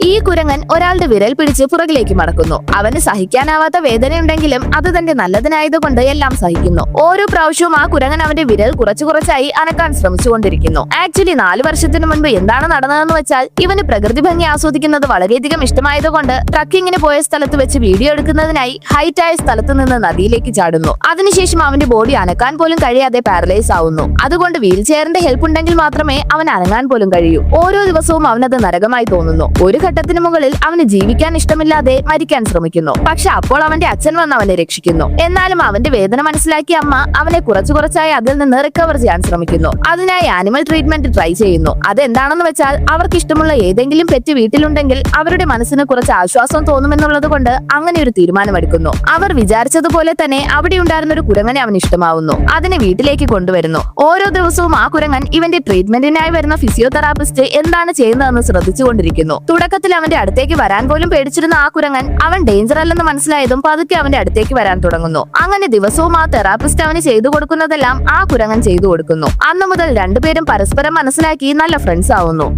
ഈ കുരങ്ങൻ ഒരാളുടെ വിരൽ പിടിച്ച് പുറകിലേക്ക് മടക്കുന്നു. അവന് സഹിക്കാനാവാത്ത വേദനയുണ്ടെങ്കിലും അത് തന്റെ നല്ലതിനായതുകൊണ്ട് എല്ലാം സഹിക്കുന്നു. ഓരോ പ്രാവശ്യവും ആ കുരങ്ങൻ അവന്റെ വിരൽ കുറച്ചായി അനക്കാൻ ശ്രമിച്ചുകൊണ്ടിരിക്കുന്നു. ആക്ച്വലി 4 വർഷത്തിന് മുൻപ് എന്താണ് നടന്നതെന്ന് വെച്ചാൽ ഇവന് പ്രകൃതി ഭംഗി ആസ്വദിക്കുന്നത് വളരെയധികം ഇഷ്ടമായതുകൊണ്ട് ട്രക്കിങ്ങിന് പോയ സ്ഥലത്ത് വെച്ച് വീഡിയോ എടുക്കുന്നതിനായി ഹൈറ്റ് ആയ സ്ഥലത്ത് നിന്ന് നദിയിലേക്ക് ചാടുന്നു. അതിനുശേഷം അവന്റെ ബോഡി അനക്കാൻ പോലും കഴിയാതെ പാരലൈസ് ആവുന്നു. അതുകൊണ്ട് വീൽ ചെയറിന്റെ ഹെൽപ്പ് ഉണ്ടെങ്കിൽ മാത്രമേ അവൻ അനങ്ങാൻ പോലും കഴിയൂ. ഓരോ ദിവസവും അവനത് നരകമായി തോന്നുന്നു. ഒരു ഘട്ടത്തിന് മുകളിൽ അവന് ജീവിക്കാൻ ഇഷ്ടമില്ലാതെ മരിക്കാൻ ശ്രമിക്കുന്നു. പക്ഷെ അപ്പോൾ അവന്റെ അച്ഛൻ വന്ന് അവനെ രക്ഷിക്കുന്നു. എന്നാലും അവന്റെ വേദന മനസ്സിലാക്കിയ അമ്മ അവനെ കുറച്ചായി അതിൽ നിന്ന് റിക്കവർ ചെയ്യാൻ ശ്രമിക്കുന്നു. അതിനായി ആനിമൽ ട്രീറ്റ്മെന്റ് ട്രൈ ചെയ്യുന്നു. അതെന്താണെന്ന് വെച്ചാൽ അവർക്ക് ഇഷ്ടമുള്ള ഏതെങ്കിലും പെറ്റ് വീട്ടിലുണ്ടെങ്കിൽ അവരുടെ മനസ്സിന് കുറച്ച് ആശ്വാസം തോന്നുമെന്നുള്ളത് കൊണ്ട് അങ്ങനെ ഒരു തീരുമാനമെടുക്കുന്നു. അവർ വിചാരിച്ചതുപോലെ തന്നെ അവിടെ ഉണ്ടായിരുന്ന ഒരു കുരങ്ങനെ അവന് ഇഷ്ടമാവുന്നു. അതിനെ വീട്ടിലേക്ക് കൊണ്ടുവരുന്നു. ഓരോ ദിവസവും ആ കുരങ്ങൻ ഇവന്റെ ട്രീറ്റ്മെന്റിനായി വരുന്ന ഫിസിയോതെറാപ്പിസ്റ്റ് എന്താണ് ചെയ്യുന്നതെന്ന് ശ്രദ്ധിച്ചുകൊണ്ടിരിക്കുന്നു. തുടക്കത്തിൽ അവന്റെ അടുത്തേക്ക് വരാൻ പോലും പേടിച്ചിരുന്ന ആ കുരങ്ങൻ അവൻ ഡേഞ്ചർ അല്ലെന്ന് മനസ്സിലായതും പതുക്കെ അവന്റെ അടുത്തേക്ക് വരാൻ തുടങ്ങുന്നു. അങ്ങനെ ദിവസവും ആ തെറാപ്പിസ്റ്റ് അവന് ചെയ്തു കൊടുക്കുന്നതെല്ലാം ആ കുരങ്ങൻ ചെയ്തു കൊടുക്കുന്നു. അന്നു മുതൽ രണ്ടുപേരും പരസ്പരം മനസ്സിലാക്കി നല്ല ഫ്രണ്ട്സ് ആവുന്നു.